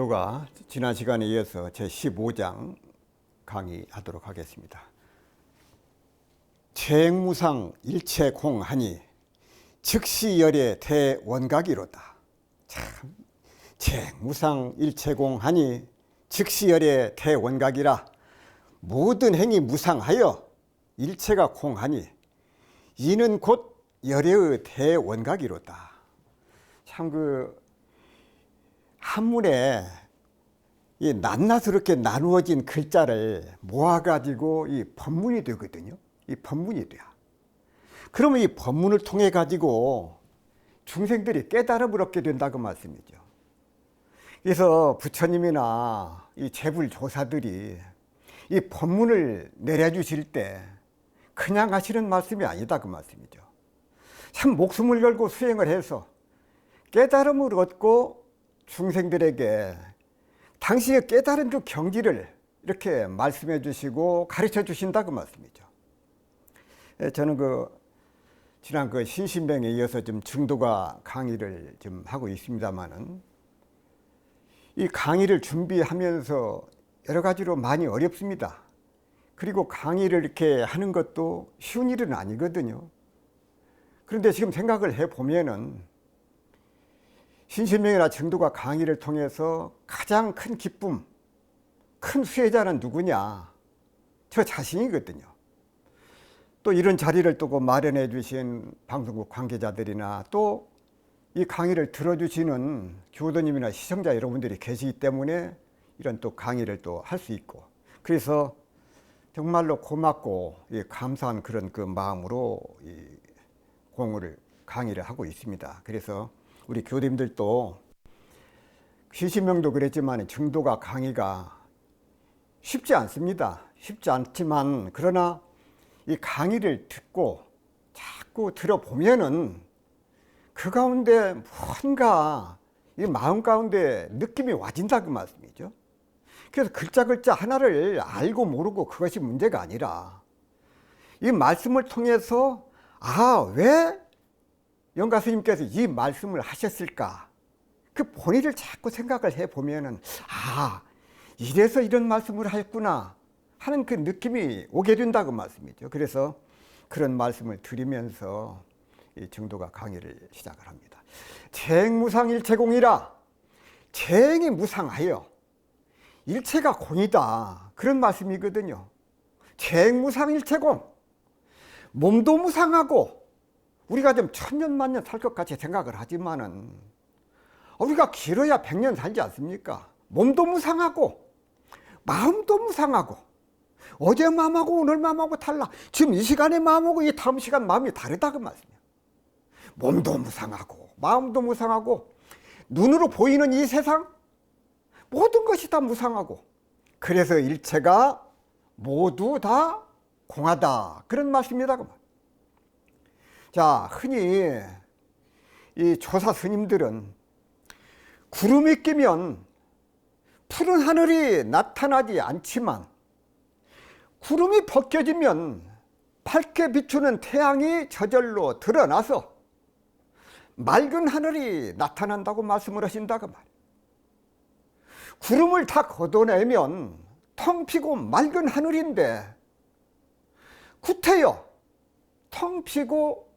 증도가 지난 시간에 이어서 제15장 강의하도록 하겠습니다. 체행무상 일체공하니 즉시열의 대원각이로다. 참, 체행무상 일체공하니 즉시열의 대원각이라. 모든 행이 무상하여 일체가 공하니 이는 곧 열의 대원각이로다. 참 한문에 이 낱낱스럽게 나누어진 글자를 모아가지고 이 법문이 되거든요. 이 법문이 돼요. 그러면 이 법문을 통해 가지고 중생들이 깨달음을 얻게 된다고 말씀이죠. 그래서 부처님이나 이 재불조사들이 이 법문을 내려주실 때 그냥 하시는 말씀이 아니다 그 말씀이죠. 참 목숨을 걸고 수행을 해서 깨달음을 얻고 중생들에게 당시의 깨달은 그 경지를 이렇게 말씀해 주시고 가르쳐 주신다 그 말씀이죠. 저는 지난 신신명에 이어서 좀 증도가 강의를 좀 하고 있습니다만은 이 강의를 준비하면서 여러 가지로 많이 어렵습니다. 그리고 강의를 이렇게 하는 것도 쉬운 일은 아니거든요. 그런데 지금 생각을 해 보면은 신신명이나 증도가 강의를 통해서 가장 큰 기쁨, 큰 수혜자는 누구냐? 저 자신이거든요. 또 이런 자리를 또 마련해 주신 방송국 관계자들이나 또 이 강의를 들어주시는 교도님이나 시청자 여러분들이 계시기 때문에 이런 또 강의를 또 할 수 있고, 그래서 정말로 고맙고 감사한 그런 그 마음으로 이 강의를 하고 있습니다. 그래서 우리 교도님들도 신신명도 그랬지만 증도가 강의가 쉽지 않습니다. 쉽지 않지만 그러나 이 강의를 듣고 자꾸 들어보면은 그 가운데 뭔가 이 마음 가운데 느낌이 와진다 그 말씀이죠. 그래서 글자 하나를 알고 모르고 그것이 문제가 아니라 이 말씀을 통해서 왜 영가 스님께서 이 말씀을 하셨을까? 그 본의를 자꾸 생각을 해보면은 이래서 이런 말씀을 하셨구나 하는 그 느낌이 오게 된다고 말씀이죠. 그래서 그런 말씀을 드리면서 이 증도가 강의를 시작을 합니다. 체행무상 일체공이라. 체행이 무상하여 일체가 공이다, 그런 말씀이거든요. 체행무상 일체공. 몸도 무상하고 우리가 좀 천년만년 살 것 같이 생각을 하지만은 우리가 길어야 100년 살지 않습니까? 몸도 무상하고 마음도 무상하고 어제 마음하고 오늘 마음하고 달라. 지금 이 시간의 마음하고 이 다음 시간 마음이 다르다 그 말씀이에요. 몸도 무상하고 마음도 무상하고 눈으로 보이는 이 세상 모든 것이 다 무상하고 그래서 일체가 모두 다 공하다, 그런 말씀이다 그 말. 자, 흔히 이 조사 스님들은 구름이 끼면 푸른 하늘이 나타나지 않지만 구름이 벗겨지면 밝게 비추는 태양이 저절로 드러나서 맑은 하늘이 나타난다고 말씀을 하신다 그 말이에요. 구름을 다 걷어내면 텅 비고 맑은 하늘인데 구태여 텅 비고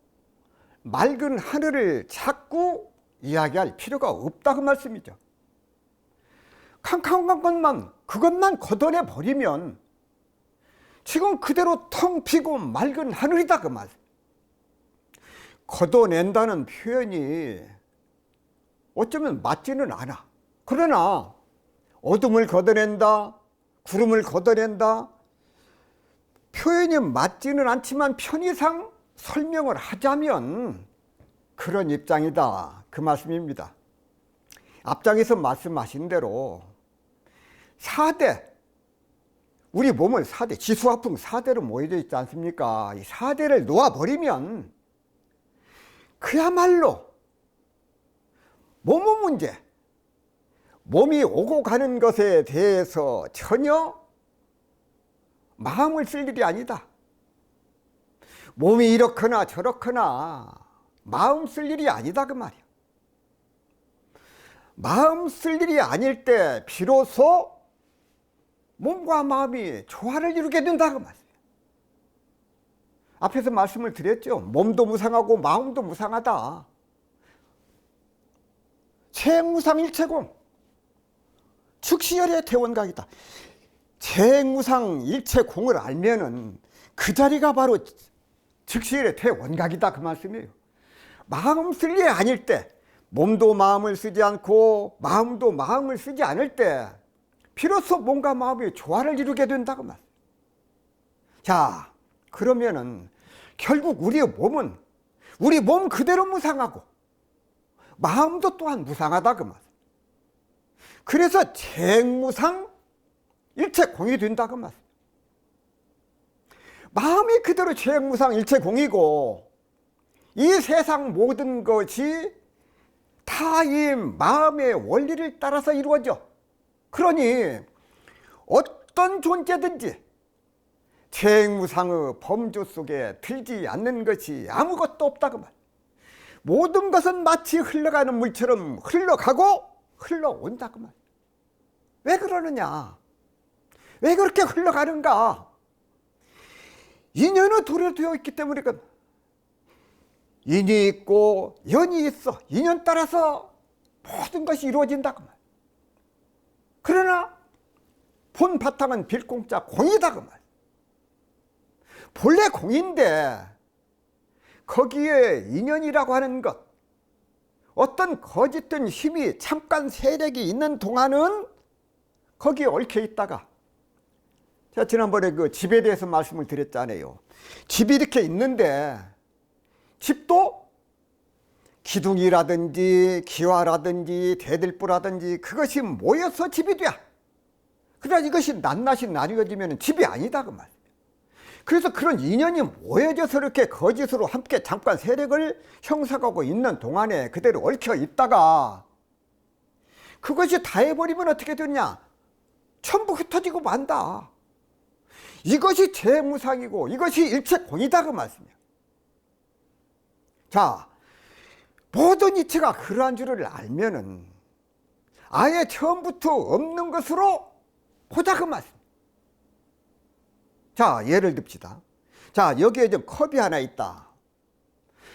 맑은 하늘을 자꾸 이야기할 필요가 없다 그 말씀이죠. 캄캄한 그것만 걷어내 버리면 지금 그대로 텅 비고 맑은 하늘이다 그 말. 걷어낸다는 표현이 어쩌면 맞지는 않아. 그러나 어둠을 걷어낸다, 구름을 걷어낸다, 표현이 맞지는 않지만 편의상 설명을 하자면 그런 입장이다 그 말씀입니다. 앞장에서 말씀하신 대로 4대, 우리 몸을 4대, 지수화풍 4대로 모여져 있지 않습니까? 이 4대를 놓아버리면 그야말로 몸의 문제, 몸이 오고 가는 것에 대해서 전혀 마음을 쓸 일이 아니다. 몸이 이렇거나 저렇거나 마음 쓸 일이 아니다 그 말이야. 마음 쓸 일이 아닐 때 비로소 몸과 마음이 조화를 이루게 된다고 말씀이에요. 앞에서 말씀을 드렸죠. 몸도 무상하고 마음도 무상하다. 체행무상일체공, 즉시열의 대원각이다. 체행무상 일체공을 알면은 그 자리가 바로 즉시열의 대원각이다, 그 말씀이에요. 마음 쓸 일이 아닐 때, 몸도 마음을 쓰지 않고 마음도 마음을 쓰지 않을 때 비로소 몸과 마음이 조화를 이루게 된다고 말. 자, 그러면은 결국 우리의 몸은 우리 몸 그대로 무상하고 마음도 또한 무상하다, 그 말. 그래서 체행무상 일체공이 된다, 그 말. 마음이 그대로 체행무상 일체공이고 이 세상 모든 것이 다 이 마음의 원리를 따라서 이루어져. 그러니 어떤 존재든지 체행무상의 범주 속에 들지 않는 것이 아무것도 없다고 말. 모든 것은 마치 흘러가는 물처럼 흘러가고 흘러온다고 말. 왜 그러느냐? 왜 그렇게 흘러가는가? 인연은 도래되어 있기 때문에. 인이 있고 연이 있어. 인연 따라서 모든 것이 이루어진다고 말. 그러나 본 바탕은 빌공짜 공이다, 그 말. 본래 공인데 거기에 인연이라고 하는 것, 어떤 거짓된 힘이 잠깐 세력이 있는 동안은 거기에 얽혀 있다가, 제가 지난번에 그 집에 대해서 말씀을 드렸잖아요. 집이 이렇게 있는데 집도 기둥이라든지 기와라든지 대들보라든지 그것이 모여서 집이 돼. 그러나 이것이 낱낱이 나뉘어지면 집이 아니다, 그 말. 그래서 그런 인연이 모여져서 이렇게 거짓으로 함께 잠깐 세력을 형성하고 있는 동안에 그대로 얽혀 있다가 그것이 다 해버리면 어떻게 되냐? 전부 흩어지고 만다. 이것이 재무상이고 이것이 일체공이다, 그 말씀이야. 자, 모든 이체가 그러한 줄을 알면은 아예 처음부터 없는 것으로 보자, 그 말씀. 자, 예를 듭시다. 자, 여기에 좀 컵이 하나 있다.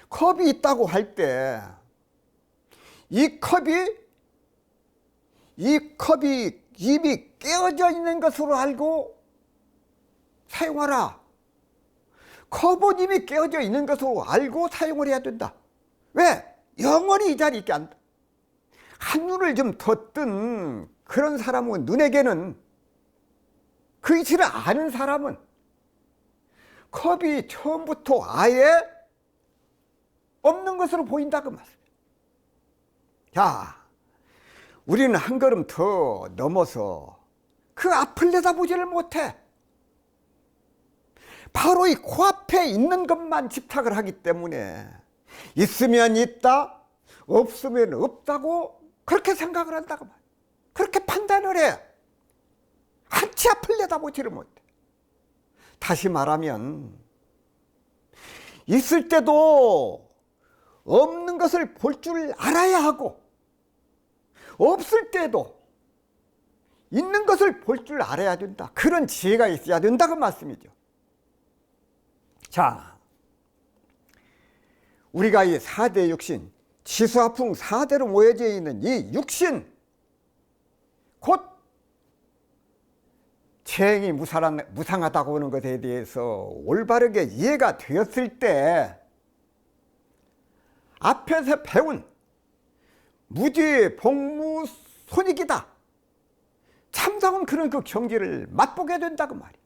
컵이 있다고 할 때 이 컵이 입이 깨어져 있는 것으로 알고 사용하라. 컵은 입이 깨어져 있는 것으로 알고 사용을 해야 된다. 왜? 영원히 이 자리에 있게 한다. 한눈을 좀 더 뜬 그런 사람은, 눈에게는 그 이치를 아는 사람은 컵이 처음부터 아예 없는 것으로 보인다, 그 말이에요. 자, 우리는 한 걸음 더 넘어서 그 앞을 내다보지를 못해. 바로 이 코앞에 있는 것만 집착을 하기 때문에 있으면 있다, 없으면 없다고 그렇게 생각을 한다고 말이야. 그렇게 판단을 해. 한치 앞을 내다보지를 못해. 다시 말하면 있을 때도 없는 것을 볼 줄 알아야 하고 없을 때도 있는 것을 볼 줄 알아야 된다. 그런 지혜가 있어야 된다고 말씀이죠. 자, 우리가 이 4대 육신, 지수화풍 4대로 모여져 있는 이 육신, 곧 체행이 무상하다고 하는 것에 대해서 올바르게 이해가 되었을 때 앞에서 배운 무지 복무 손익이다, 참상은 그런 그 경지를 맛보게 된다고 말이야.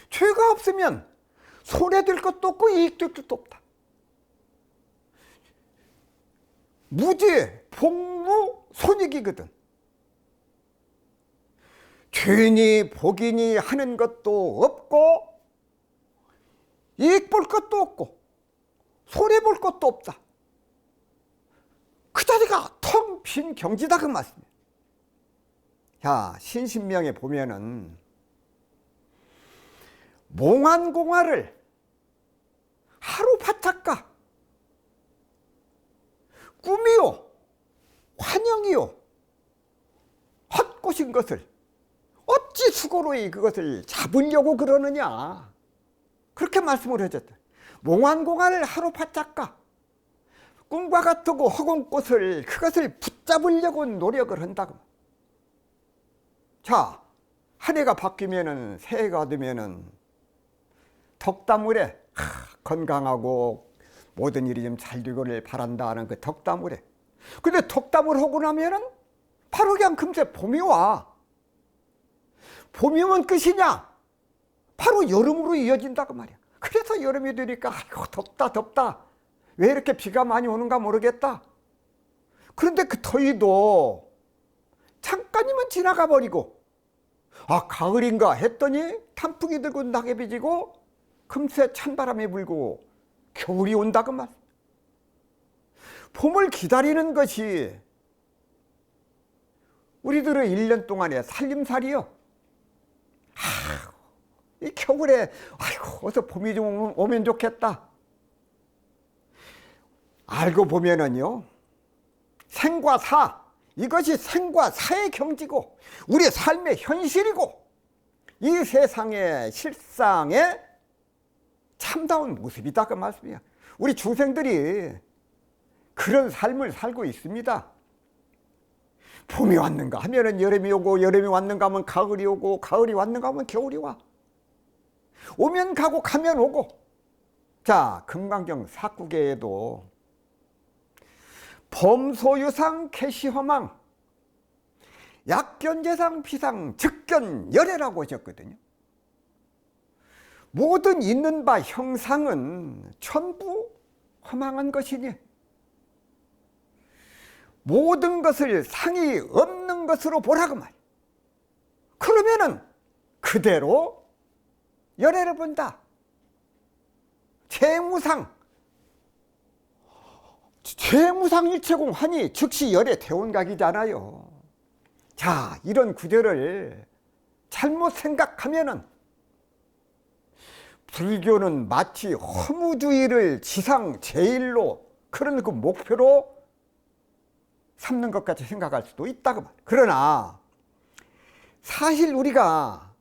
죄가 없으면 손해될 것도 없고 이익될 것도 없다. 무지 복무 손익이거든. 죄니 복이니 하는 것도 없고 이익 볼 것도 없고 손해 볼 것도 없다. 그 자리가 텅 빈 경지다, 그 말씀이에요. 자, 신신명에 보면은 몽환공화를 하루 바짝가 꿈이요 모든 것을 어찌 수고로이 그것을 잡으려고 그러느냐, 그렇게 말씀을 하셨다. 몽환공화를 하루 바짝가 꿈과 같고 허공꽃을 그것을 붙잡으려고 노력을 한다고. 자, 한 해가 바뀌면은 새해가 되면은 덕담을 해. 건강하고 모든 일이 좀 잘 되기를 바란다는 그 덕담을 해. 근데 덕담을 하고 나면은 바로 그냥 금세 봄이 와. 봄이 오면 끝이냐? 바로 여름으로 이어진다고 말이야. 그래서 여름이 되니까 아이고 덥다 덥다, 왜 이렇게 비가 많이 오는가 모르겠다. 그런데 그 더위도 잠깐이면 지나가 버리고, 아 가을인가 했더니 단풍이 들고 낙엽이 지고 금세 찬바람이 불고 겨울이 온다고 말. 봄을 기다리는 것이 우리들의 1년 동안의 살림살이요. 이 겨울에 아이고 어서 봄이 좀 오면 좋겠다. 알고 보면은요, 생과 사, 이것이 생과 사의 경지고 우리의 삶의 현실이고 이 세상의 실상의 참다운 모습이다 그 말씀이야. 우리 중생들이 그런 삶을 살고 있습니다. 봄이 왔는가 하면은 여름이 오고, 여름이 왔는가 하면 가을이 오고, 가을이 왔는가 하면 겨울이 와. 오면 가고 가면 오고. 자, 금강경 사구계에도 범소유상 개시허망 약견재상 비상 즉견열애라고 하셨거든요. 모든 있는 바 형상은 전부 허망한 것이니 모든 것을 상이 없는 것으로 보라고 말. 그러면은 그대로 열애를 본다. 재무상일체공 하니 즉시 열애 대원각이잖아요. 자, 이런 구절을 잘못 생각하면은 불교는 마치 허무주의를 지상 제일로 그런 그 목표로 삼는 것 같이 생각할 수도 있다고 말. 그러나 사실 우리가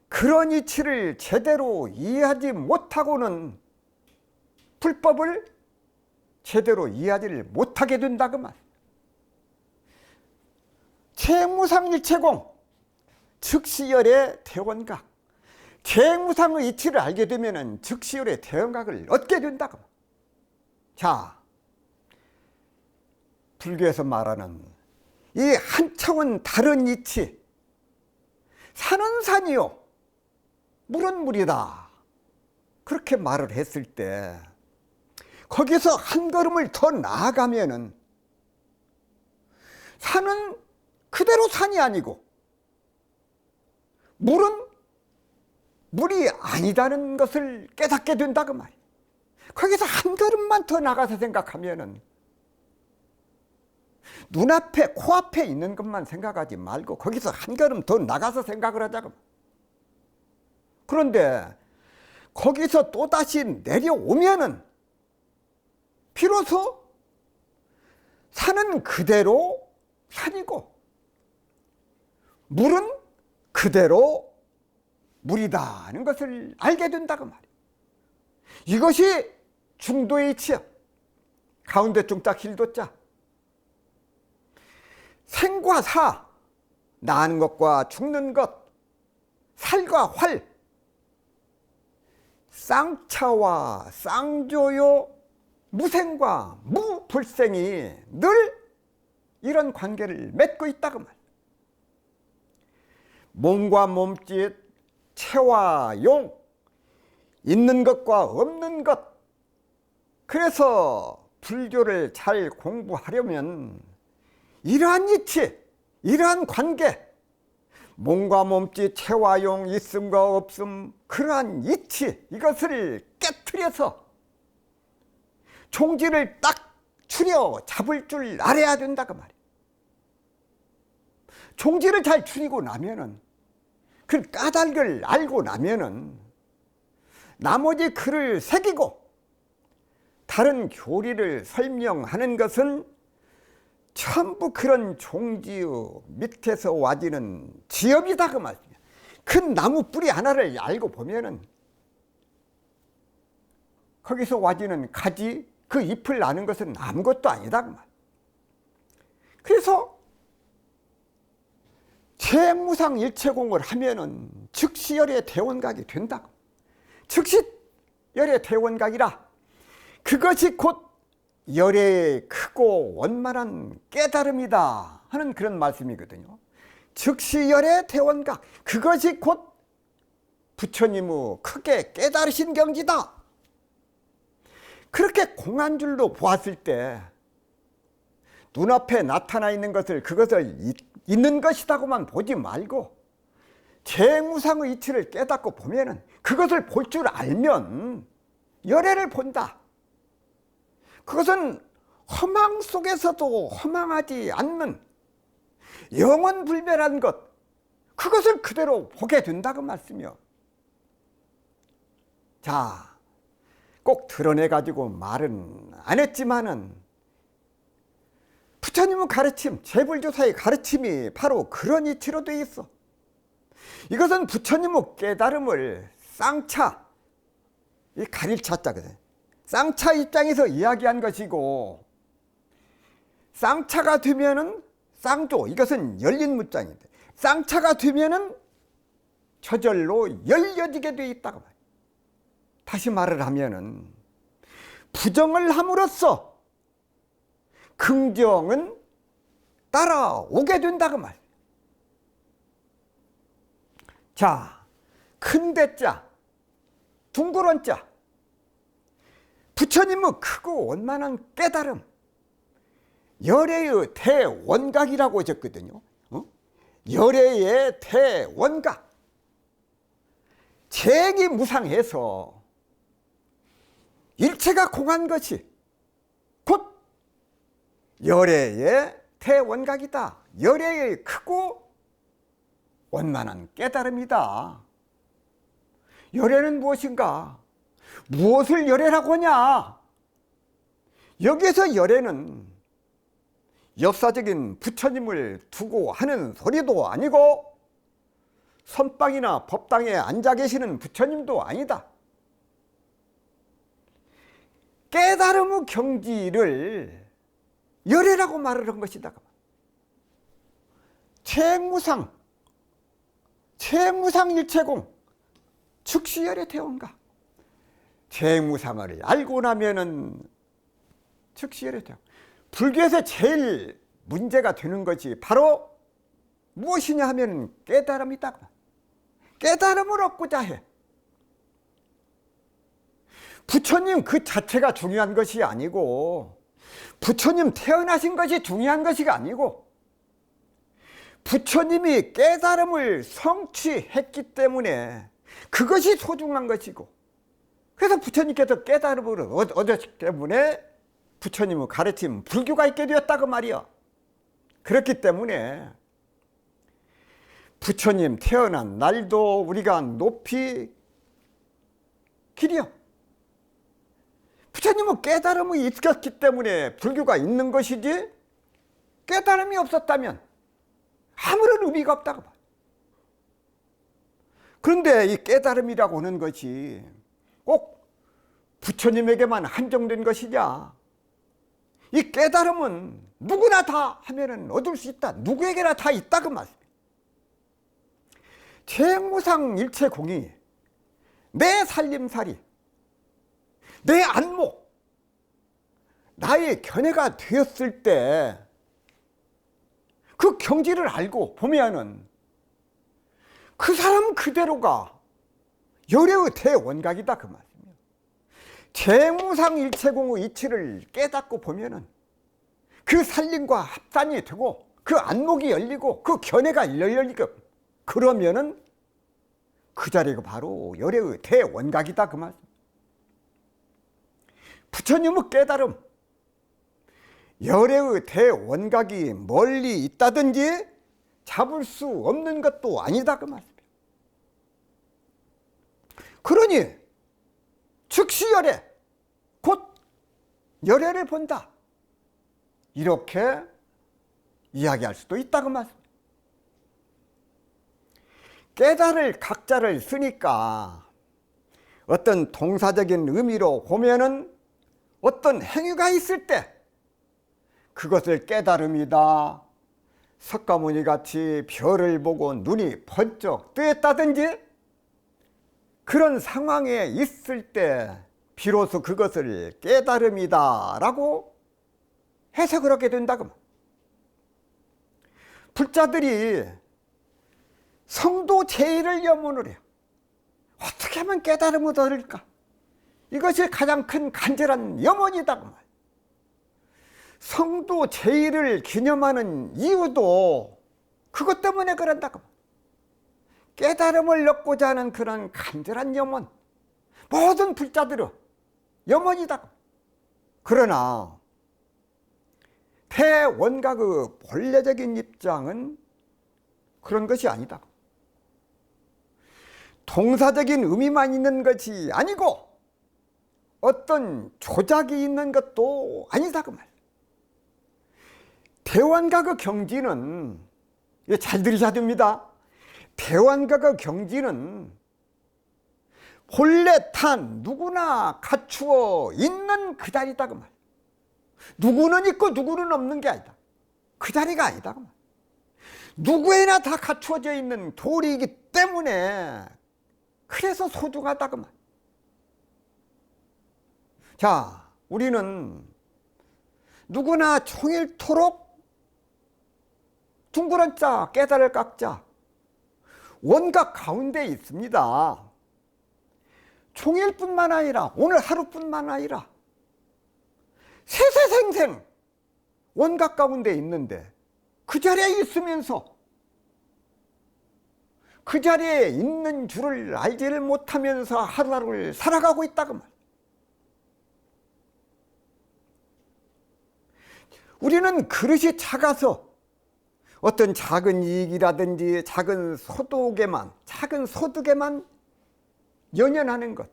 그런 이치를 제대로 이해하지 못하고는 불법을 제대로 이해하지를 못하게 된다고 말. 재무상일체공 즉시열의 대원각, 재무상의 이치를 알게 되면 즉시열의 대원각을 얻게 된다고. 자, 불교에서 말하는 이 한 차원 다른 이치, 산은 산이요 물은 물이다, 그렇게 말을 했을 때 거기서 한 걸음을 더 나아가면은 산은 그대로 산이 아니고 물은 물이 아니다는 것을 깨닫게 된다고 말이에요. 거기서 한 걸음만 더 나가서 생각하면은 눈앞에 코앞에 있는 것만 생각하지 말고 거기서 한 걸음 더 나가서 생각을 하자고. 그런데 거기서 또다시 내려오면은 비로소 산은 그대로 산이고 물은 그대로 물이다는 것을 알게 된다고 말이에요. 이것이 중도의 이치야. 가운데 중자 길도자. 생과 사, 나는 것과 죽는 것, 살과 활, 쌍차와 쌍조요, 무생과 무불생이 늘 이런 관계를 맺고 있다고 말. 몸과 몸짓, 체와 용, 있는 것과 없는 것. 그래서 불교를 잘 공부하려면 이러한 이치, 이러한 관계, 몸과 몸짓, 체와 용, 있음과 없음, 그러한 이치, 이것을 깨트려서 종지를 딱 추려 잡을 줄 알아야 된다고 말이에요. 종지를 잘 추리고 나면은, 그 까닭을 알고 나면은 나머지 글을 새기고 다른 교리를 설명하는 것은 전부 그런 종지의 밑에서 와지는 지엽이다 그 말이야. 큰 나무 뿌리 하나를 알고 보면은 거기서 와지는 가지, 그 잎을 나는 것은 아무것도 아니다 그 말. 그래서 재무상 일체공을 하면은 즉시 열의 대원각이 된다고. 즉시 열의 대원각이라 그것이 곧 열의 크고 원만한 깨달음이다 하는 그런 말씀이거든요. 즉시 열의 대원각, 그것이 곧 부처님의 크게 깨달으신 경지다. 그렇게 공한 줄로 보았을 때 눈앞에 나타나 있는 것을 그것을 있는 것이라고만 보지 말고 재무상의 이치를 깨닫고 보면은 그것을 볼 줄 알면 열애를 본다. 그것은 허망 속에서도 허망하지 않는 영원불멸한 것, 그것을 그대로 보게 된다고 말씀이요. 자, 꼭 드러내가지고 말은 안 했지만은 부처님의 가르침, 재불조사의 가르침이 바로 그런 이치로 되어 있어. 이것은 부처님의 깨달음을 쌍차, 이 가릴 차자거든. 쌍차 입장에서 이야기한 것이고, 쌍차가 되면은 쌍조, 이것은 열린 문장인데, 쌍차가 되면은 저절로 열려지게 되어 있다고 말이야. 다시 말을 하면은 부정을 함으로써 긍정은 따라오게 된다고 말이야. 자, 큰 대자, 둥그런 자, 부처님의 크고 원만한 깨달음, 열애의 대원각이라고 하셨거든요. 열애의 대원각, 재기 무상해서 일체가 공한 것이 곧 열애의 대원각이다. 열애의 크고 원만한 깨달음이다. 열애는 무엇인가? 무엇을 열애라고 하냐? 여기에서 열애는 역사적인 부처님을 두고 하는 소리도 아니고 선방이나 법당에 앉아 계시는 부처님도 아니다. 깨달음의 경지를 열애라고 말을 한 것이다. 최무상 일체공, 즉시열의 대원각. 최무상을 알고 나면은 즉시열의 대원각. 불교에서 제일 문제가 되는 것이 바로 무엇이냐 하면 깨달음이다. 깨달음을 얻고자 해. 부처님 그 자체가 중요한 것이 아니고, 부처님 태어나신 것이 중요한 것이 아니고, 부처님이 깨달음을 성취했기 때문에 그것이 소중한 것이고, 그래서 부처님께서 깨달음을 얻었기 때문에 부처님의 가르침 불교가 있게 되었다고 말이야. 그렇기 때문에 부처님 태어난 날도 우리가 높이 기려. 부처님은 깨달음이 있었기 때문에 불교가 있는 것이지, 깨달음이 없었다면 아무런 의미가 없다고 봐. 그런데 이 깨달음이라고 하는 것이 꼭 부처님에게만 한정된 것이냐? 이 깨달음은 누구나 다 하면은 얻을 수 있다. 누구에게나 다 있다 그 말씀이에요. 최무상 일체공이 내 살림살이, 내 안목, 나의 견해가 되었을 때 그 경지를 알고 보면은 그 사람 그대로가 열애의 대원각이다 그 말씀이에요. 최무상 일체공의 이치를 깨닫고 보면은 그 살림과 합산이 되고 그 안목이 열리고 그 견해가 열리고, 그러면은 그 자리가 바로 열애의 대원각이다 그 말씀. 부처님의 깨달음, 열애의 대원각이 멀리 있다든지 잡을 수 없는 것도 아니다 그 말씀이에요. 그러니 즉시 열애, 곧 열애를 본다. 이렇게 이야기할 수도 있다고 말씀입니다. 깨달을 각자를 쓰니까 어떤 동사적인 의미로 보면은 어떤 행위가 있을 때 그것을 깨달음이다. 석가모니 같이 별을 보고 눈이 번쩍 뜨였다든지 그런 상황에 있을 때 비로소 그것을 깨달음이다 라고 해석을 하게 된다고. 불자들이 성도 제의를 염원을 해요. 어떻게 하면 깨달음을 얻을까? 이것이 가장 큰 간절한 염원이다. 성도 제의를 기념하는 이유도 그것 때문에 그런다고. 깨달음을 얻고자 하는 그런 간절한 염원, 모든 불자들은 염원이다. 그러나 대원각의 본래적인 입장은 그런 것이 아니다. 동사적인 의미만 있는 것이 아니고 어떤 조작이 있는 것도 아니다 그 말. 대원각의 경지는 잘 들으셔야 됩니다. 대원각의 경지는 본래 탄 누구나 갖추어 있는 그 자리다 그 말. 누구는 있고 누구는 없는 게 아니다. 그 자리가 아니다 그 말. 누구에나 다 갖추어져 있는 도리이기 때문에 그래서 소중하다 그 말. 자, 우리는 누구나 총일토록 둥그런 자, 깨달을 깍자 원각 가운데 있습니다. 총일뿐만 아니라 오늘 하루뿐만 아니라 세세생생 원각 가운데 있는데 그 자리에 있으면서 그 자리에 있는 줄을 알지를 못하면서 하루하루를 살아가고 있다고 말. 우리는 그릇이 작아서 어떤 작은 이익이라든지 작은 소득에만 연연하는 것,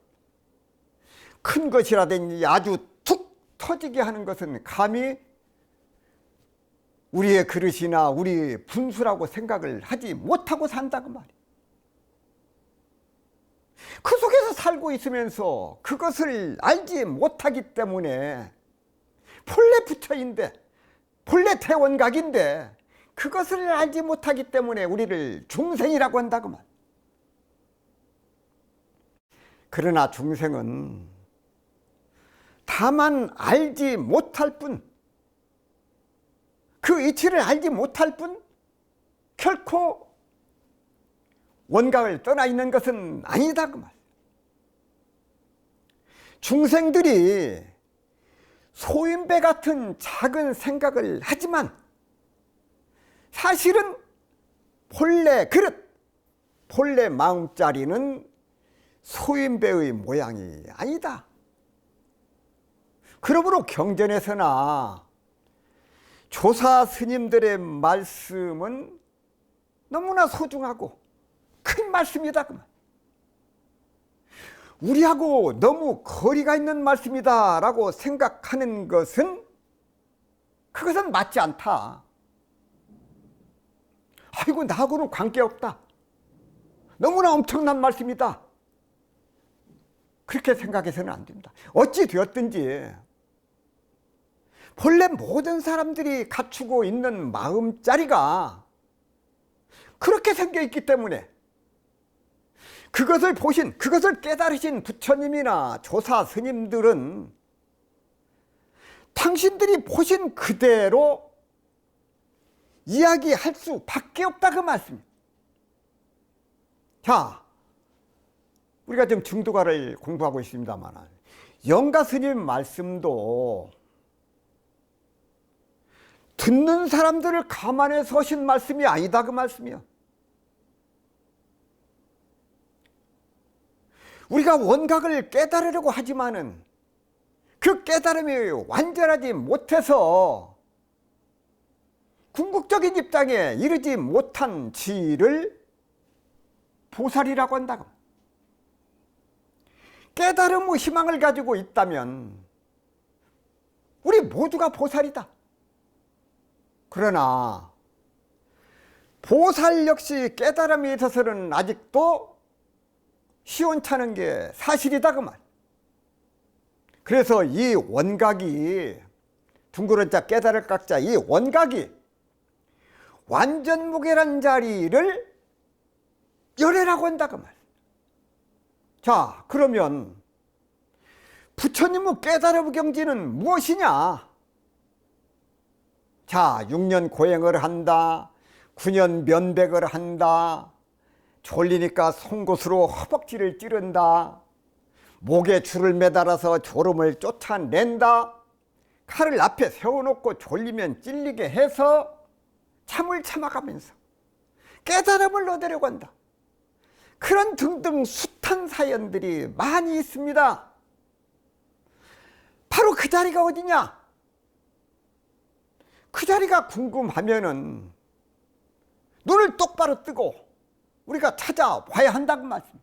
큰 것이라든지 아주 툭 터지게 하는 것은 감히 우리의 그릇이나 우리 분수라고 생각을 하지 못하고 산다고 말이에요. 그 속에서 살고 있으면서 그것을 알지 못하기 때문에 본래 부처인데 본래 태원각인데 그것을 알지 못하기 때문에 우리를 중생이라고 한다고 말. 그러나 중생은 다만 알지 못할 뿐, 그 이치를 알지 못할 뿐 결코 원각을 떠나 있는 것은 아니다 그 말. 중생들이 소인배 같은 작은 생각을 하지만 사실은 본래 그릇, 본래 마음자리는 소인배의 모양이 아니다. 그러므로 경전에서나 조사 스님들의 말씀은 너무나 소중하고 큰 말씀이다 그 말. 우리하고 너무 거리가 있는 말씀이다 라고 생각하는 것은 그것은 맞지 않다. 아이고 나하고는 관계없다. 너무나 엄청난 말씀이다. 그렇게 생각해서는 안 됩니다. 어찌 되었든지 본래 모든 사람들이 갖추고 있는 마음자리가 그렇게 생겨있기 때문에 그것을 보신, 그것을 깨달으신 부처님이나 조사 스님들은 당신들이 보신 그대로 이야기할 수밖에 없다 그 말씀입니다. 자, 우리가 지금 증도가를 공부하고 있습니다만 영가 스님 말씀도 듣는 사람들을 감안해서 하신 말씀이 아니다 그 말씀이요. 우리가 원각을 깨달으려고 하지만은 그 깨달음이 완전하지 못해서 궁극적인 입장에 이르지 못한 지를 보살이라고 한다고. 깨달음의 희망을 가지고 있다면 우리 모두가 보살이다. 그러나 보살 역시 깨달음에 있어서는 아직도 시원찮은 게 사실이다 그 말. 그래서 이 원각이, 둥그런 자 깨달을 각자, 이 원각이 완전무계란 자리를 열애라고 한다 그 말. 자, 그러면 부처님의 깨달음 경지는 무엇이냐? 자, 6년 고행을 한다, 9년 면백을 한다, 졸리니까 송곳으로 허벅지를 찌른다, 목에 줄을 매달아서 졸음을 쫓아낸다, 칼을 앞에 세워놓고 졸리면 찔리게 해서 참을 참아가면서 깨달음을 얻으려고 한다. 그런 등등 숱한 사연들이 많이 있습니다. 바로 그 자리가 어디냐? 그 자리가 궁금하면은 눈을 똑바로 뜨고 우리가 찾아봐야 한다고 말씀입니다.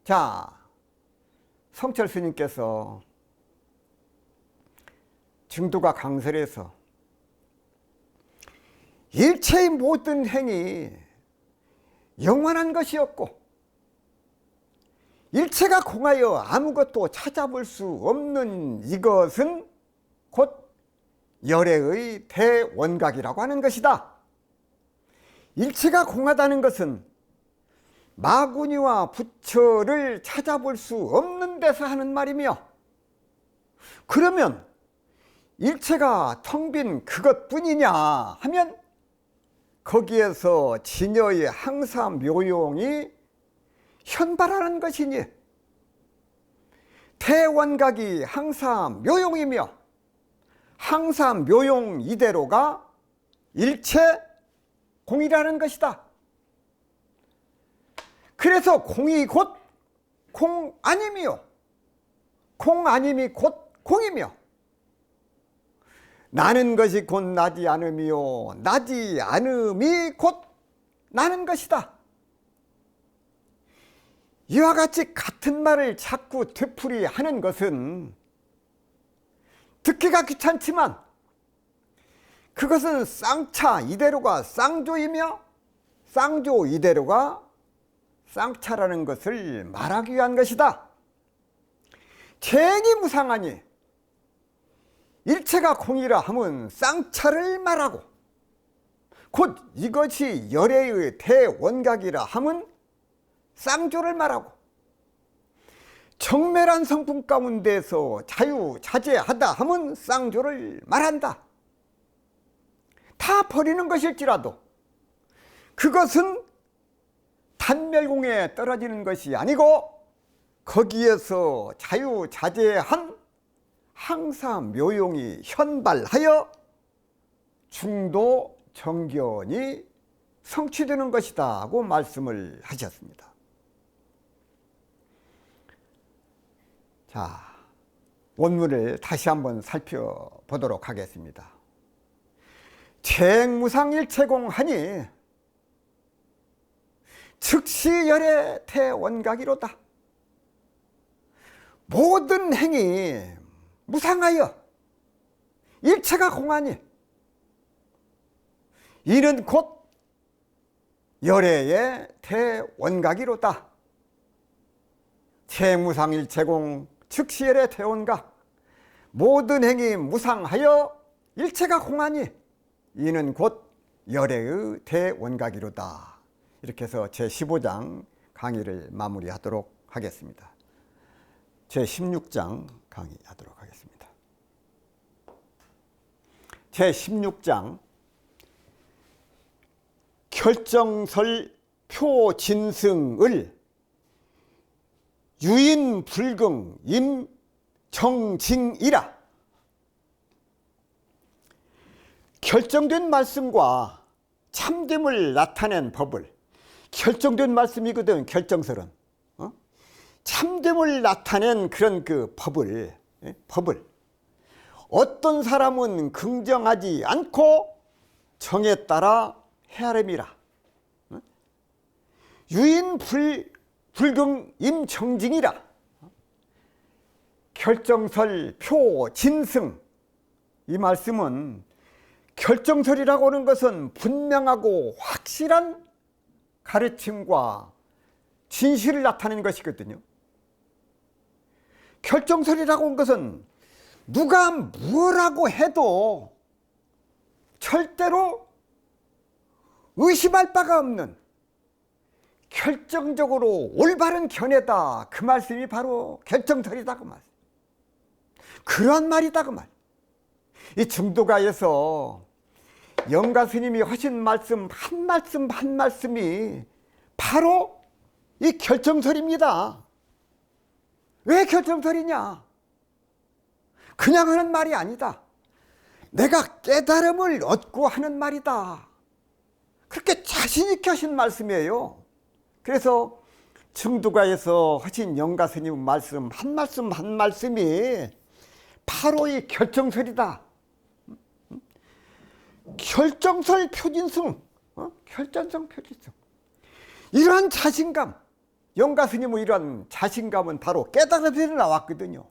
자, 성철 스님께서 증두가 강설에서 일체의 모든 행위 영원한 것이었고 일체가 공하여 아무것도 찾아볼 수 없는 이것은 곧 열애의 대원각이라고 하는 것이다. 일체가 공하다는 것은 마구니와 부처를 찾아볼 수 없는 데서 하는 말이며, 그러면 일체가 텅 빈 그것뿐이냐 하면 거기에서 진여의 항사 묘용이 현발하는 것이니, 대원각이 항사 묘용이며 항사 묘용 이대로가 일체 공이라는 것이다. 그래서 공이 곧 공 아님이요, 공 아님이 곧 공이며, 나는 것이 곧 나지 않음이요, 나지 않음이 곧 나는 것이다. 이와 같이 같은 말을 자꾸 되풀이하는 것은 듣기가 귀찮지만 그것은 쌍차 이대로가 쌍조이며 쌍조 이대로가 쌍차라는 것을 말하기 위한 것이다. 죄행이 무상하니 일체가 공이라 하면 쌍차를 말하고, 곧 이것이 열애의 대원각이라 하면 쌍조를 말하고, 정멸한 성품 가운데서 자유자재하다 하면 쌍조를 말한다. 다 버리는 것일지라도 그것은 단멸공에 떨어지는 것이 아니고 거기에서 자유자재한 항사 묘용이 현발하여 중도 정견이 성취되는 것이다 하고 말씀을 하셨습니다. 자, 원문을 다시 한번 살펴보도록 하겠습니다. 재행무상일체공하니 즉시 열애 대원각이로다. 모든 행위 무상하여 일체가 공하니 이는 곧 열애의 대원각이로다. 재무상일체공 즉시 열애 대원각, 모든 행위 무상하여 일체가 공하니 이는 곧 열애의 대원각이로다. 이렇게 해서 제15장 강의를 마무리하도록 하겠습니다. 제16장 강의하도록 하겠습니다. 제16장 결정설 표진승을 유인불경 임정징이라. 결정된 말씀과 참됨을 나타낸 법을, 결정된 말씀이거든 결정설은, 참됨을 나타낸 그런 그 법을 어떤 사람은 긍정하지 않고 정에 따라 헤아림이라. 유인불경 임정징이라. 결정설 표진승, 이 말씀은 결정설이라고 하는 것은 분명하고 확실한 가르침과 진실을 나타내는 것이거든요. 결정설이라고 하는 것은 누가 뭐라고 해도 절대로 의심할 바가 없는 결정적으로 올바른 견해다. 그 말씀이 바로 결정설이다. 그 말씀. 그러한 말이다. 그 말. 이 증도가에서 영가 스님이 하신 말씀 한 말씀 한 말씀이 바로 이 결정설입니다. 왜 결정설이냐? 그냥 하는 말이 아니다. 내가 깨달음을 얻고 하는 말이다. 그렇게 자신 있게 하신 말씀이에요. 그래서 증도가에서 하신 영가 스님 말씀 한 말씀이 바로 이 결정설이다. 결정설 표진승, 결정성 표진승. 이러한 자신감, 영가 스님의 이러한 자신감은 바로 깨달음에서 나왔거든요.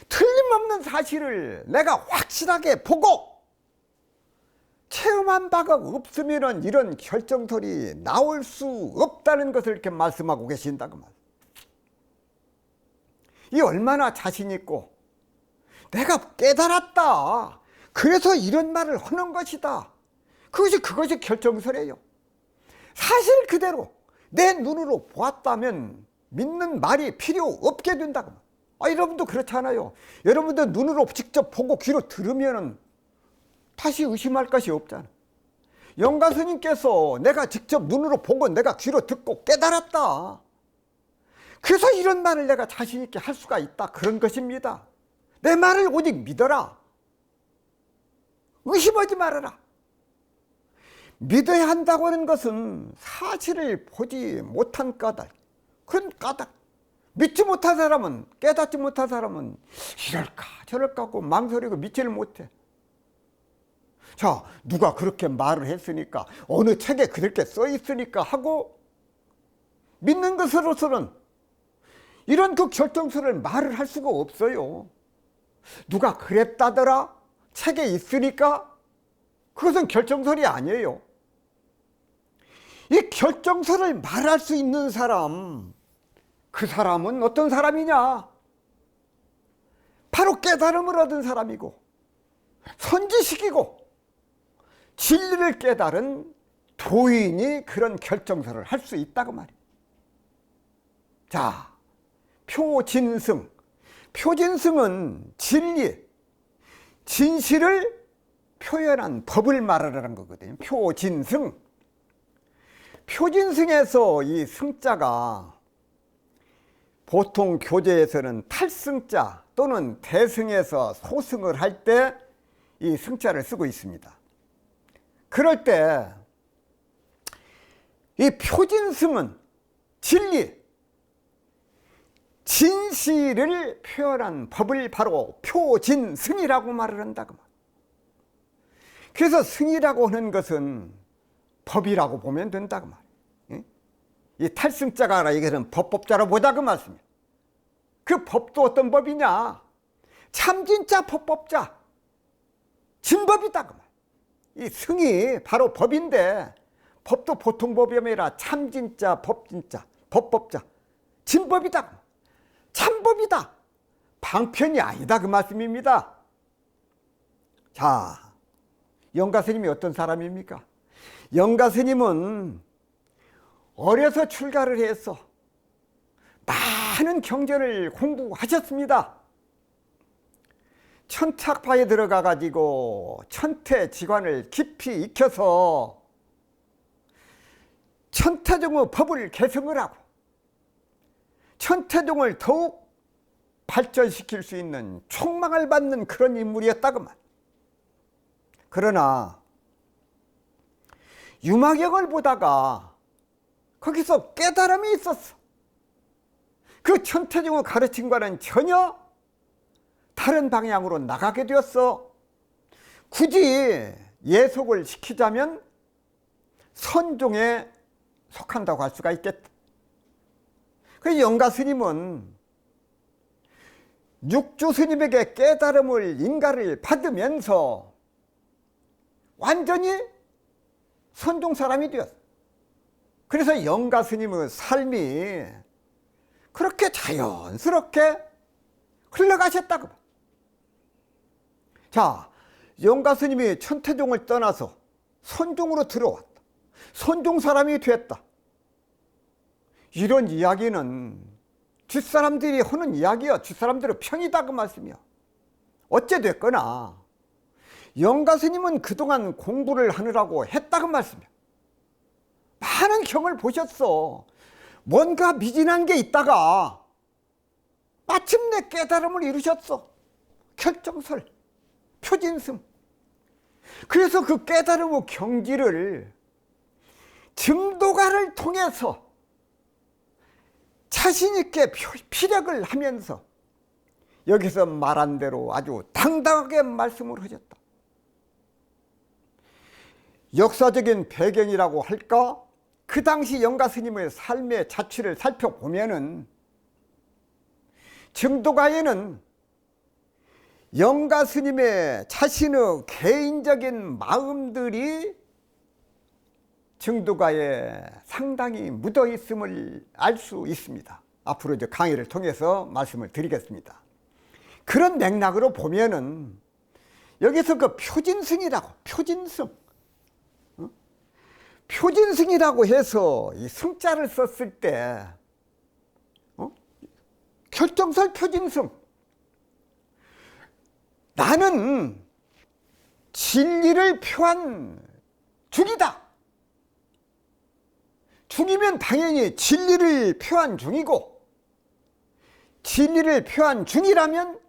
틀림없는 사실을 내가 확실하게 보고 체험한 바가 없으면 이런 결정설이 나올 수 없다는 것을 이렇게 말씀하고 계신다고 말. 이 얼마나 자신 있고 내가 깨달았다. 그래서 이런 말을 하는 것이다. 그것이 결정설이에요. 사실 그대로 내 눈으로 보았다면 믿는 말이 필요 없게 된다고. 여러분도 그렇잖아요. 여러분도 눈으로 직접 보고 귀로 들으면 다시 의심할 것이 없잖아. 영가 스님께서 내가 직접 눈으로 보고 내가 귀로 듣고 깨달았다. 그래서 이런 말을 내가 자신 있게 할 수가 있다. 그런 것입니다. 내 말을 오직 믿어라. 의심하지 말아라. 믿어야 한다고 하는 것은 사실을 보지 못한 까닭. 그런 까닭. 믿지 못한 사람은, 깨닫지 못한 사람은 이럴까 저럴까 하고 망설이고 믿지를 못해. 자, 누가 그렇게 말을 했으니까, 어느 책에 그렇게 써 있으니까 하고 믿는 것으로서는 이런 그 결정설을 말을 할 수가 없어요. 누가 그랬다더라? 책에 있으니까? 그것은 결정설이 아니에요. 이 결정설을 말할 수 있는 사람, 그 사람은 어떤 사람이냐? 바로 깨달음을 얻은 사람이고 선지식이고 진리를 깨달은 도인이 그런 결정설을 할 수 있다고 말이에요. 자, 표진승. 표진승은 진리, 진실을 표현한 법을 말하라는 거거든요. 표진승. 표진승에서 이 승자가 보통 교재에서는 탈승자 또는 대승에서 소승을 할 때 이 승자를 쓰고 있습니다. 그럴 때 이 표진승은 진리, 진실을 표현한 법을 바로 표진승이라고 말을 한다고. 그래서 승이라고 하는 것은 법이라고 보면 된다고 말이에요. 이 탈승자가 이것은 법법자로 보자 그 말씀이에요. 그 법도 어떤 법이냐? 참진짜 법법자, 진법이다 그 말. 이 승이 바로 법인데 법도 보통 법이 아니라 참진짜, 법진짜, 법법자, 진법이다, 참법이다, 방편이 아니다 그 말씀입니다. 자, 영가 스님이 어떤 사람입니까? 영가 스님은 어려서 출가를 해서 많은 경전을 공부하셨습니다. 천착파에 들어가 가지고 천태지관을 깊이 익혀서 천태종의 법을 개성을 하고 천태종을 더욱 발전시킬 수 있는 촉망을 받는 그런 인물이었다고만. 그러나 유마경을 보다가 거기서 깨달음이 있었어. 그 천태종의 가르침과는 전혀 다른 방향으로 나가게 되었어. 굳이 예속을 시키자면 선종에 속한다고 할 수가 있겠다. 그래서 영가 스님은 육주 스님에게 깨달음을 인가를 받으면서 완전히 선종 사람이 되었어. 그래서 영가 스님의 삶이 그렇게 자연스럽게 흘러가셨다고. 자, 영가 스님이 천태종을 떠나서 선종으로 들어왔다. 선종 사람이 됐다. 이런 이야기는 뒷사람들이 하는 이야기야. 뒷사람들의 평이다 그 말씀이야. 어찌됐거나 영가 스님은 그동안 공부를 하느라고 했다 그 말씀이야. 많은 경을 보셨어. 뭔가 미진한 게 있다가 마침내 깨달음을 이루셨어. 결정설, 표진승. 그래서 그 깨달음의 경지를 증도가를 통해서 자신있게 피력을 하면서 여기서 말한 대로 아주 당당하게 말씀을 하셨다. 역사적인 배경이라고 할까? 그 당시 영가 스님의 삶의 자취를 살펴보면은 증도가에는 영가 스님의 자신의 개인적인 마음들이 증도가에 상당히 묻어 있음을 알 수 있습니다. 앞으로 이제 강의를 통해서 말씀을 드리겠습니다. 그런 맥락으로 보면은 여기서 그 표진승이라고, 표진승, 표진승이라고 해서 이 승자를 썼을 때 결정설 표진승, 나는 진리를 표한 중이다. 중이면 당연히 진리를 표한 중이고, 진리를 표한 중이라면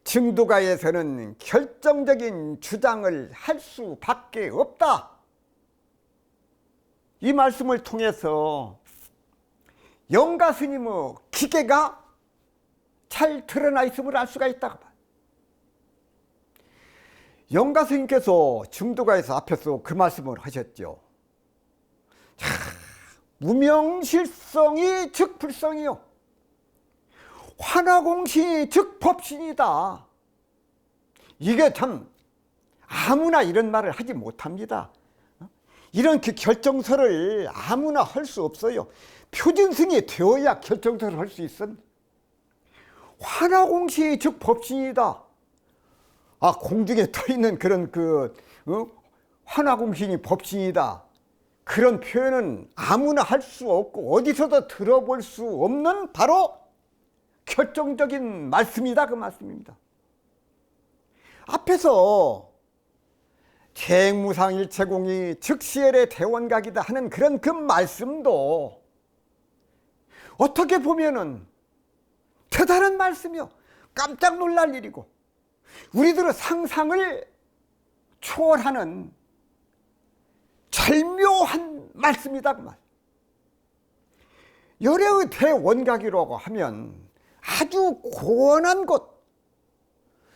증도가에서는 결정적인 주장을 할 수밖에 없다. 이 말씀을 통해서 영가 스님의 기계가 잘 드러나 있음을 알 수가 있다고 봐요. 영가 스님께서 증도가에서 앞에서 그 말씀을 하셨죠. 자, 무명실성이 즉 불성이요, 환화공신이 즉 법신이다. 이게 참 아무나 이런 말을 하지 못합니다. 이런 그 결정서를 아무나 할 수 없어요. 표진승이 되어야 결정서를 할 수 있어. 환화공신이 즉 법신이다. 아, 공중에 떠 있는 그런 환화공신이 법신이다. 그런 표현은 아무나 할 수 없고 어디서도 들어볼 수 없는 바로 결정적인 말씀이다 그 말씀입니다. 앞에서 재행무상일체공이 즉시엘의 대원각이다 하는 그런 그 말씀도 어떻게 보면은 대단한 말씀이요, 깜짝 놀랄 일이고 우리들의 상상을 초월하는 절묘한 말씀이다 그 말. 열애의 대원각이라고 하면 아주 고원한 곳,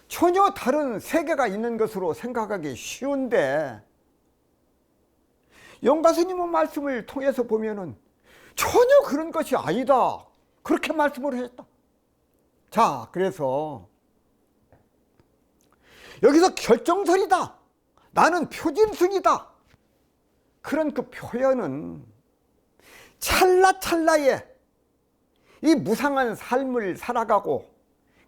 전혀 다른 세계가 있는 것으로 생각하기 쉬운데 영가 스님의 말씀을 통해서 보면은 전혀 그런 것이 아니다, 그렇게 말씀을 하셨다. 자, 그래서 여기서 결정설이다, 나는 표진승이다, 그런 그 표현은 찰나찰나에 이 무상한 삶을 살아가고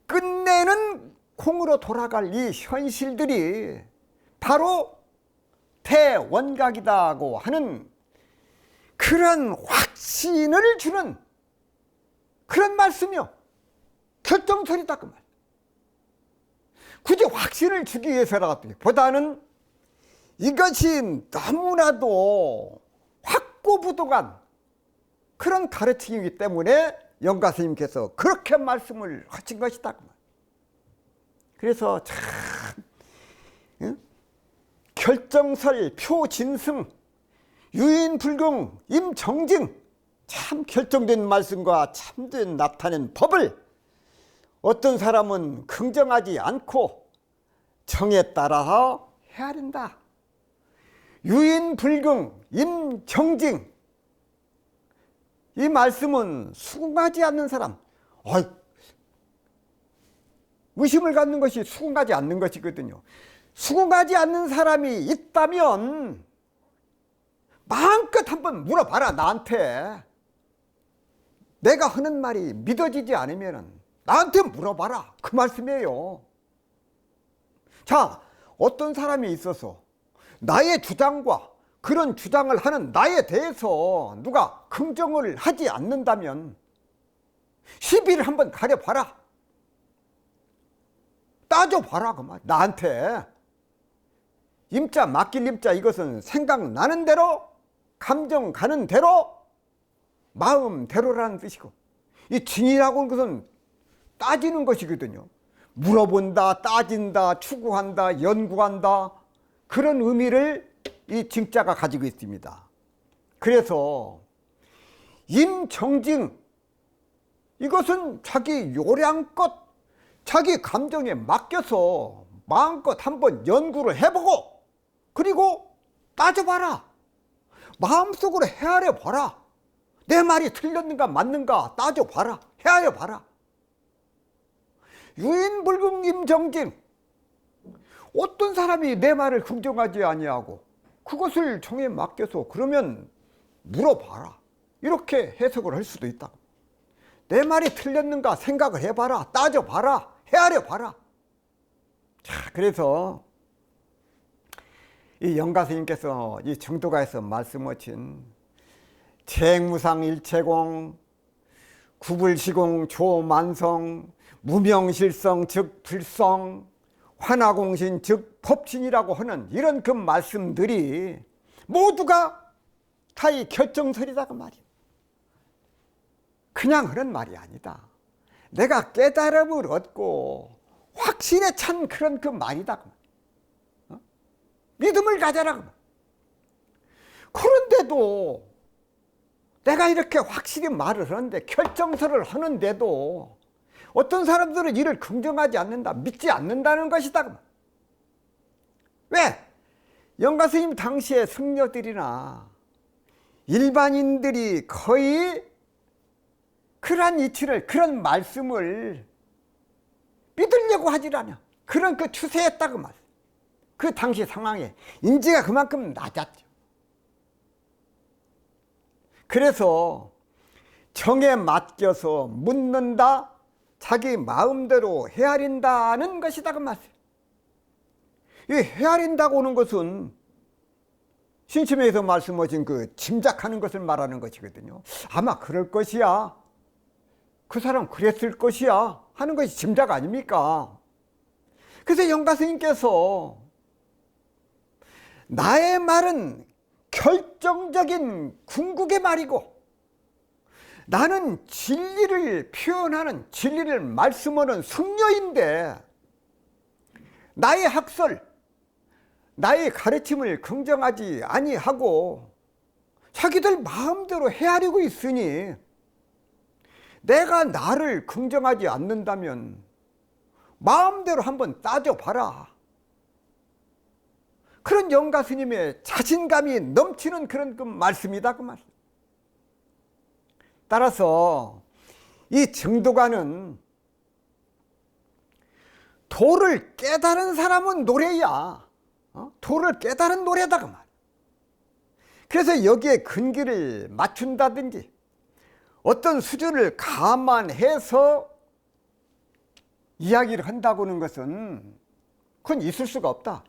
끝내는空으로 돌아갈 이 현실들이 바로 대원각이다고 하는 그런 확신을 주는 그런 말씀이요, 결정설이다 그 말. 굳이 확신을 주기 위해서라기보다는 이것이 너무나도 확고부동한 그런 가르침이기 때문에 영가 스님께서 그렇게 말씀을 하신 것이다. 그래서 참 결정설, 표진승, 유인불경, 임정증, 참 결정된 말씀과 참된 나타낸 법을 어떤 사람은 긍정하지 않고 정에 따라 해야 된다. 유인불경, 임정증, 이 말씀은 수긍하지 않는 사람, 의심을 갖는 것이 수긍하지 않는 것이거든요. 수긍하지 않는 사람이 있다면 마음껏 한번 물어봐라. 나한테. 내가 하는 말이 믿어지지 않으면 나한테 물어봐라. 그 말씀이에요. 자, 어떤 사람이 있어서 나의 주장과 그런 주장을 하는 나에 대해서 누가 긍정을 하지 않는다면 시비를 한번 가려봐라. 따져봐라. 그 말. 나한테. 임자 맡길 임자, 이것은 생각나는 대로, 감정 가는 대로, 마음대로라는 뜻이고, 이 진이라고 하는 것은 따지는 것이거든요. 물어본다, 따진다, 추구한다, 연구한다, 그런 의미를 이 징자가 가지고 있습니다. 그래서 임정징, 이것은 자기 요량껏 자기 감정에 맡겨서 마음껏 한번 연구를 해보고, 그리고 따져봐라. 마음속으로 헤아려 봐라. 내 말이 틀렸는가 맞는가 따져봐라. 헤아려 봐라. 유인불급임정징, 어떤 사람이 내 말을 긍정하지 아니하고 그것을 정에 맡겨서 그러면 물어봐라. 이렇게 해석을 할 수도 있다. 내 말이 틀렸는가 생각을 해봐라. 따져봐라. 헤아려 봐라. 자, 그래서 이 영가 스님께서 이 정도가에서 말씀하신 재무상일체공, 구불시공 조만성, 무명실성 즉 불성, 환화공신 즉 법신이라고 하는 이런 그 말씀들이 모두가 다 이 결정설이다 그 말이야. 그냥 하는 말이 아니다. 내가 깨달음을 얻고 확신에 찬 그런 그 말이다 그 말. 믿음을 가져라 그 말. 그런데도 내가 이렇게 확실히 말을 하는데, 결정설을 하는데도 어떤 사람들은 이를 긍정하지 않는다, 믿지 않는다는 것이다. 왜? 영가 스님 당시의 승려들이나 일반인들이 거의 그러한 이치를, 그런 말씀을 믿으려고 하질 않아. 그런 그 추세였다고 말. 그 당시 상황에 인지가 그만큼 낮았죠. 그래서 정에 맡겨서 묻는다, 자기 마음대로 헤아린다는 것이다 그 말이에요. 이 헤아린다고 하는 것은 신심에서 말씀하신 그 짐작하는 것을 말하는 것이거든요. 아마 그럴 것이야, 그 사람 그랬을 것이야 하는 것이 짐작 아닙니까? 그래서 영가 스님께서 나의 말은 결정적인 궁극의 말이고, 나는 진리를 표현하는, 진리를 말씀하는 승려인데 나의 학설, 나의 가르침을 긍정하지 아니하고 자기들 마음대로 헤아리고 있으니 내가 나를 긍정하지 않는다면 마음대로 한번 따져봐라. 그런 영가 스님의 자신감이 넘치는 그런 그 말씀이다 그 말. 따라서 이 정도가는 도를 깨달은 사람은 노래야. 도를 깨달은 노래다 그 말. 그래서 여기에 근기를 맞춘다든지 어떤 수준을 감안해서 이야기를 한다고 하는 것은 그건 있을 수가 없다.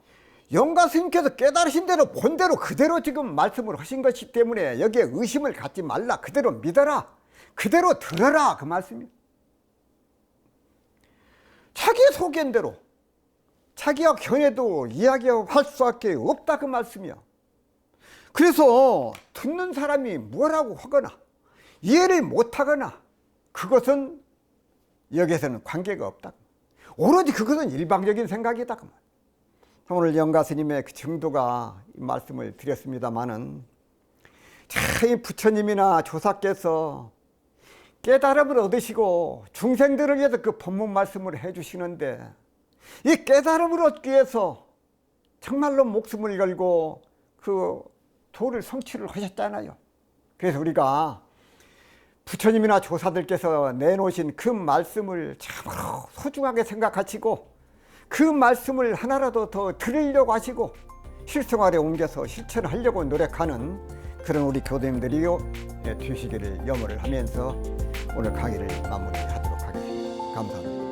영가 스님께서 깨달으신 대로 본대로 그대로 지금 말씀을 하신 것이기 때문에 여기에 의심을 갖지 말라. 그대로 믿어라. 그대로 들어라. 그 말씀이에요. 자기 소견대로 자기와 견해도 이야기할 수밖에 없다 그 말씀이야. 그래서 듣는 사람이 뭐라고 하거나 이해를 못하거나 그것은 여기에서는 관계가 없다. 오로지 그것은 일방적인 생각이다 그 말. 오늘 영가 스님의 그 정도가 말씀을 드렸습니다마는, 참 이 부처님이나 조사께서 깨달음을 얻으시고 중생들을 위해서 그 법문 말씀을 해주시는데, 이 깨달음을 얻기 위해서 정말로 목숨을 걸고 그 도를 성취를 하셨잖아요. 그래서 우리가 부처님이나 조사들께서 내놓으신 그 말씀을 참으로 소중하게 생각하시고 그 말씀을 하나라도 더 들으려고 하시고 실생활에 옮겨서 실천하려고 노력하는 그런 우리 교도님들이 되시기를 염원을 하면서 오늘 강의를 마무리하도록 하겠습니다. 감사합니다.